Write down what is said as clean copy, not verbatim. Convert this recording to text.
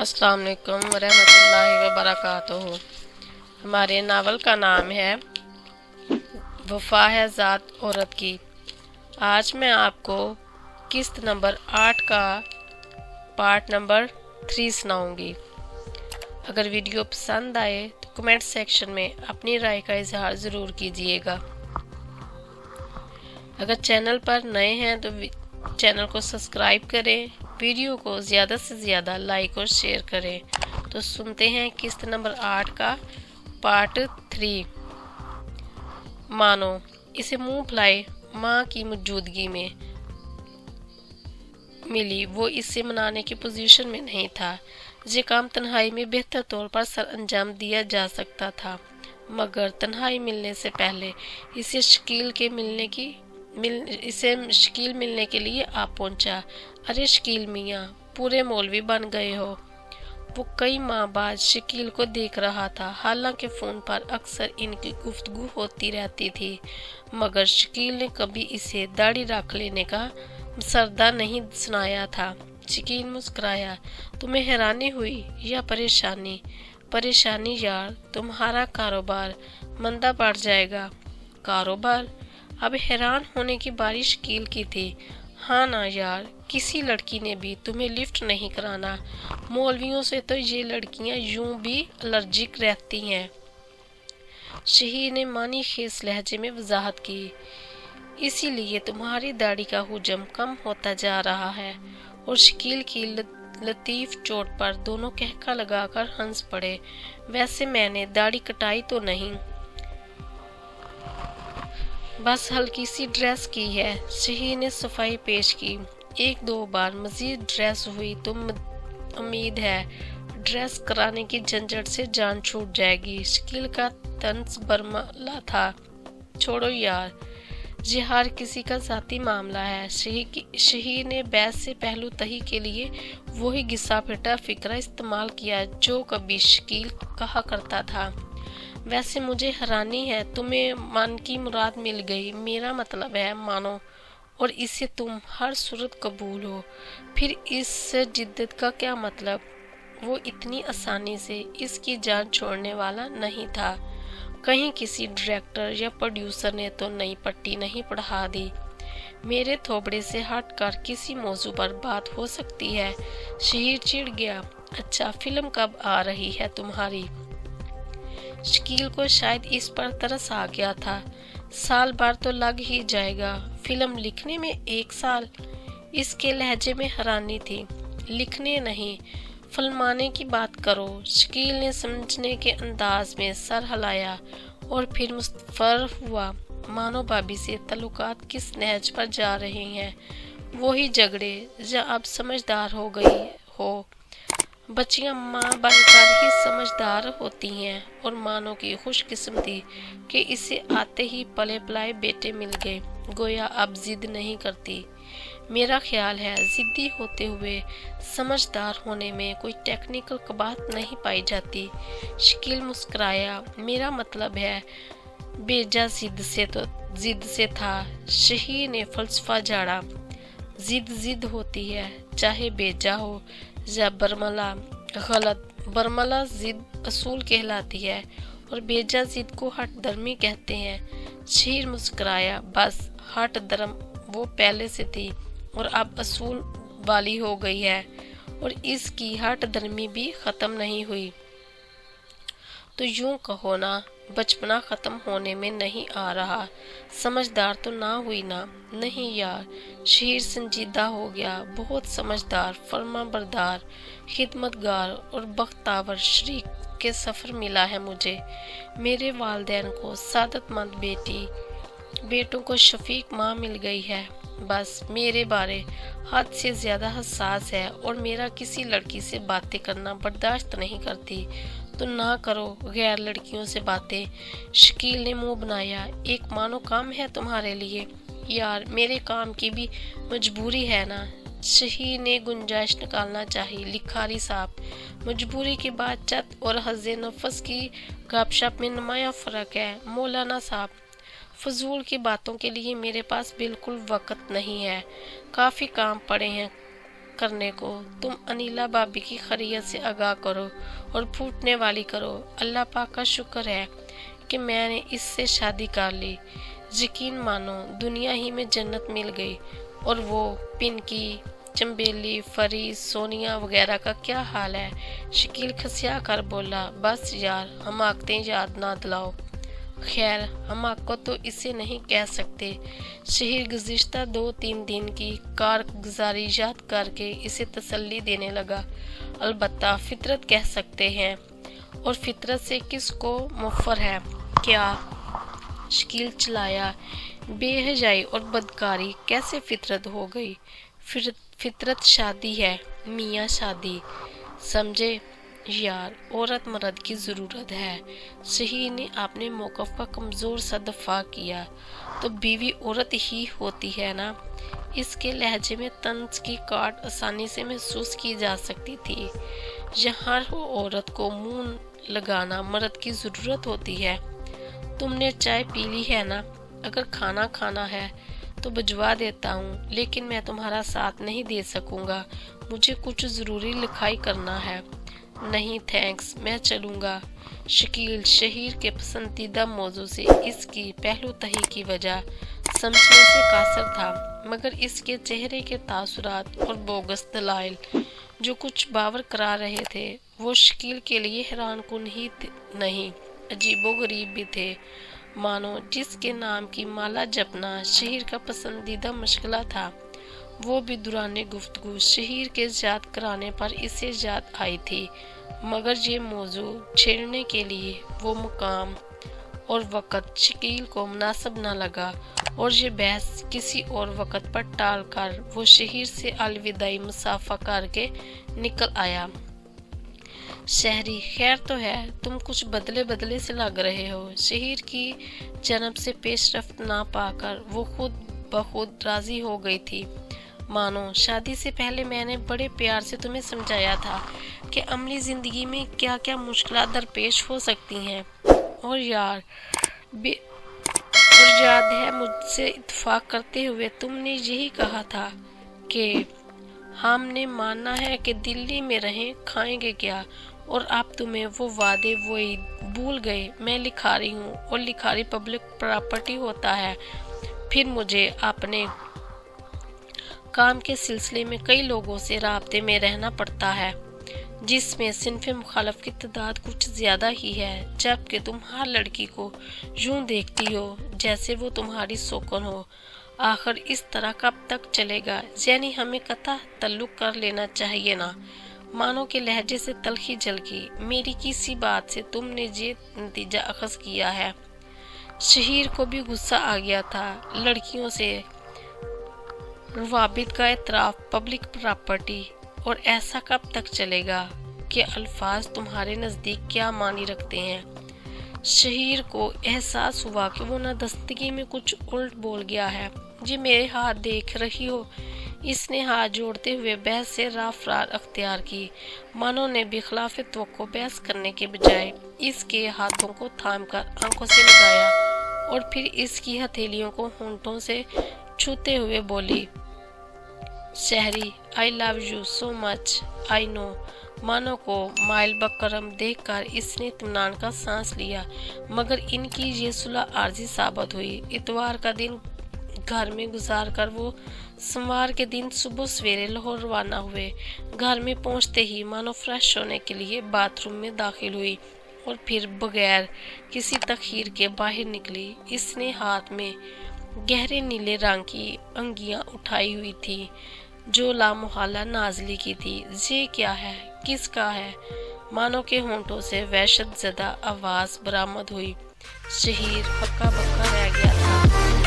अस्सलाम वालेकुम वरहमतुल्लाहि वबरकातुहू। हमारे नावल का नाम है वफा है ज़ात औरत की। आज मैं आपको किस्त नंबर 8 का पार्ट नंबर 3 सुनाऊंगी। अगर वीडियो पसंद आए तो कमेंट सेक्शन में अपनी राय का इजहार ज़रूर कीजिएगा। अगर चैनल पर नए हैं तो चैनल को सब्सक्राइब करें, वीडियो को ज़्यादा से ज़्यादा लाइक और शेयर करें। तो सुनते हैं किस्त नंबर 8 का पार्ट 3। मानो इसे मुंह फुलाए माँ की मौजूदगी में मिली, वो इसे मनाने की पोजीशन में नहीं था। ये काम तन्हाई में बेहतर तौर पर सर अंजाम दिया जा सकता था, मगर तन्हाई मिलने से पहले इसे शकील मिलने के लिए आ पहुंचा। अरे शकील मियाँ, पूरे मौलवी बन गए हो। वो कई माह बाद शकील को देख रहा था। हालांकि फ़ोन पर अक्सर इनकी गुफ्तगू होती रहती थी, मगर शकील ने कभी इसे दाढ़ी रख लेने का सरदा नहीं सुनाया था। शकील मुस्कुराया। तुम्हें हैरानी हुई या परेशानी? परेशानी यार, तुम्हारा कारोबार मंदा पड़ जाएगा। कारोबार? अब हैरान होने की बारी शकील की थी। हाँ ना यार, किसी लड़की ने भी तुम्हें लिफ्ट नहीं कराना। मौलवियों से तो ये लड़कियां यूं भी एलर्जिक रहती हैं। शहीर ने मानी खेस लहजे में वजाहत की। इसीलिए तुम्हारी दाढ़ी का हुजम कम होता जा रहा है। और शकील की लतीफ चोट पर दोनों कहका लगाकर हंस पड़े। वैसे मैंने दाढ़ी कटाई तो नहीं, बस हल्की सी ड्रेस की है। शहीर ने सफाई पेश की। 1-2 बार मजीद ड्रेस हुई तो उम्मीद है ड्रेस कराने की झंझट से जान छूट जाएगी। शकील का तंस बरमला था। छोड़ो यार, ये हर किसी का ज़ाती मामला है। शहीर ने बहस से पहलू तही के लिए वही घिसा पिटा फिक्रा इस्तेमाल किया जो कभी शकील कहा करता था। वैसे मुझे हैरानी है, तुम्हें मन की मुराद मिल गई। मेरा मतलब है मानो, और इसे तुम हर सूरत कबूल हो। फिर इस जिद्दत का क्या मतलब? वो इतनी आसानी से इसकी जान छोड़ने वाला नहीं था। कहीं किसी डायरेक्टर या प्रोड्यूसर ने तो नई पट्टी नहीं पढ़ा दी। मेरे थोबड़े से हट कर किसी मौजू पर बात हो सकती है। शहीर चिढ़ गया। अच्छा, फिल्म कब आ रही है तुम्हारी? शकील को शायद इस पर तरस आ गया था। साल भर तो लग ही जाएगा। फिल्म लिखने में 1 साल? इसके लहजे में हैरानी थी। लिखने नहीं, फिल्माने की बात करो। शकील ने समझने के अंदाज में सर हिलाया और फिर मुस्तफर हुआ। मानो भाभी से तल्लुकात किस नहज पर जा रहे हैं। वही झगड़े जो अब समझदार हो गई हो। बच्चियां माँ बनकर ही समझदार होती हैं। और मानो की खुशकिस्मती कि इसे आते ही पले पलाए बेटे मिल गए। गोया अब जिद नहीं करती। मेरा ख्याल है जिद्दी होते हुए समझदार होने में कोई टेक्निकल कबात नहीं पाई जाती। शकील मुस्कुराया। मेरा मतलब है बेजा जिद से था। शहीर ने फलसफा झाड़ा। जिद होती है, चाहे बेजा हो या बरमला। गलत। बरमला जिद असूल कहलाती है और बेजा जिद को हट दर्मी कहते हैं। शहीर मुस्कुराया। बस हट दर्म वो पहले से थी और अब असूल वाली हो गई है, और इसकी हट दर्मी भी खत्म नहीं हुई। तो यूं कहो ना, बचपना खत्म होने में नहीं आ रहा। समझदार तो ना हुई ना? नहीं यार, शहीर संजीदा हो गया। बहुत समझदार, फर्माबरदार, खिदमतगार और बख्तावर शरीक के सफ़र मिला है मुझे। मेरे वालिदैन को सादतमंद बेटों को शफीक माँ मिल गई है। बस मेरे बारे हद से ज़्यादा हसास है और मेरा किसी लड़की से बातें करना बर्दाश्त नहीं करती। तो ना करो गैर लड़कियों से बातें। शकील ने मुंह बनाया। एक मानो काम है तुम्हारे लिए। यार, मेरे काम की भी मजबूरी है ना। शहीर ने गुंजाइश निकालना चाहिए। लिखारी साहब, मजबूरी के बाद चत और हज़े नफस की गपशप में नुमाया फ़र्क है। मौलाना साहब, फजूल की बातों के लिए मेरे पास बिल्कुल वक़्त नहीं है। काफ़ी काम पड़े हैं, करने को। तुम अनिला भाभी की खैरियत से आगाह करो और फूटने वाली करो। अल्लाह पाक का शुक्र है कि मैंने इससे शादी कर ली। यकीन मानो दुनिया ही में जन्नत मिल गई। और वो पिंकी, चंबेली, फरी, सोनिया वगैरह का क्या हाल है? शकील खसिया कर बोला, बस यार हमाकतें याद ना दिलाओ। खैर हमाकत तो इसे नहीं कह सकते। शहीर गुज़िश्ता 2-3 दिन की कारगुजारी याद करके इसे तसल्ली देने लगा। अलबत्ता फितरत कह सकते हैं। और फितरत से किसको मुफर है क्या? शकील चलाया, बेहजाई और बदकारी कैसे फितरत हो गई? फितरत शादी है मियाँ, शादी समझे यार। औरत मर्द की ज़रूरत है। शहीर ने अपने मौक़िफ़ का कमज़ोर सा दफा किया। तो बीवी औरत ही होती है ना? इसके लहजे में तंज की काट आसानी से महसूस की जा सकती थी। यहाँ औरत को मुंह लगाना मर्द की ज़रूरत होती है। तुमने चाय पी ली है ना? अगर खाना खाना है तो भिजवा देता हूँ, लेकिन मैं तुम्हारा साथ नहीं दे सकूँगा। मुझे कुछ ज़रूरी लिखाई करना है। नहीं थैंक्स, मैं चलूँगा। शकील शहीर के पसंदीदा मौजू से इसकी पहलू-तही की वजह समझने से कासर था, मगर इसके चेहरे के तासुरात और बोगस दलाइल जो कुछ बावर करा रहे थे वो शकील के लिए हैरानकुन ही नहीं, अजीबो-गरीब भी थे। मानो जिसके नाम की माला जपना शहीर का पसंदीदा मशगला था, वो भी दुराने गुफ्तगू शहीर के याद कराने पर इसे याद आई थी। मगर ये मौजू छेड़ने के लिए वो मुकाम और वक़्त शकील को मुनासिब न लगा, और ये बहस किसी और वक़्त पर टाल कर वो शहीर से अलविदाई मुसाफा करके निकल आया। शहरी खैर तो है, तुम कुछ बदले बदले से लग रहे हो। शहीर की जन्म से पेशरफ्त ना पाकर वो खुद बखुद राजी हो गई थी। मानो शादी से पहले मैंने बड़े प्यार से तुम्हें समझाया था कि अमली ज़िंदगी में क्या क्या मुश्किलात दरपेश हो सकती हैं। और याद है मुझसे इत्तेफाक करते हुए तुमने यही कहा था कि हमने मानना है कि दिल्ली में रहें, खाएंगे क्या। और अब तुम्हें वो वादे वही भूल गए। मैं लिखारी हूँ और लिखारी पब्लिक प्रॉपर्टी होता है। फिर मुझे अपने काम के सिलसिले में कई लोगों से राब्ते में रहना पड़ता है, जिसमें सिनफ़े मुखालफ की तादाद कुछ ज़्यादा ही है। जबकि तुम हर लड़की को यूं देखती हो जैसे वो तुम्हारी सोकन हो। आखिर इस तरह कब तक चलेगा? यानी हमें कतई तल्लुक़ कर लेना चाहिए ना? मानो के लहजे से तलखी झलकी। मेरी किसी बात से तुमने ये नतीजा अखज़ किया है। शहीर को भी गुस्सा आ गया था। लड़कियों से रवाबित का एतराफ़ पब्लिक प्रॉपर्टी, और ऐसा कब तक चलेगा कि अल्फाज तुम्हारे नज़दीक क्या मानी रखते हैं। शहीर को एहसास हुआ कि वो नादस्तगी में कुछ उल्ट बोल गया है। जी मेरे हाथ देख रही हो? इसने हाथ जोड़ते हुए बहस से राफरार अख्तियार की। मानो ने बिखलाफ तवक्को बहस करने के बजाय इसके हाथों को थामकर आंखों से लगाया और फिर इसकी हथेलियों को होंठों से छूते हुए बोली, शहरी I love you so much, I know. मानो को माइल बकरम देखकर इसने इत्मीनान का सांस लिया, मगर इनकी ये सुलह आर्जी साबित हुई। इतवार का दिन घर में गुजार कर वो सोमवार के दिन सुबह सवेरे लाहौर रवाना हुए। घर में पहुंचते ही मानो फ्रेश होने के लिए बाथरूम में दाखिल हुई और फिर बगैर किसी तखीर के बाहर निकली। इसने हाथ में गहरे नीले रंग की अंगियां उठाई हुई थी जो लामुहाला नाजली की थी। ये क्या है? किसका है? मानो के होंठों से वहशत ज़दा आवाज़ बरामद हुई। शहीर हक्का बक्का रह गया था।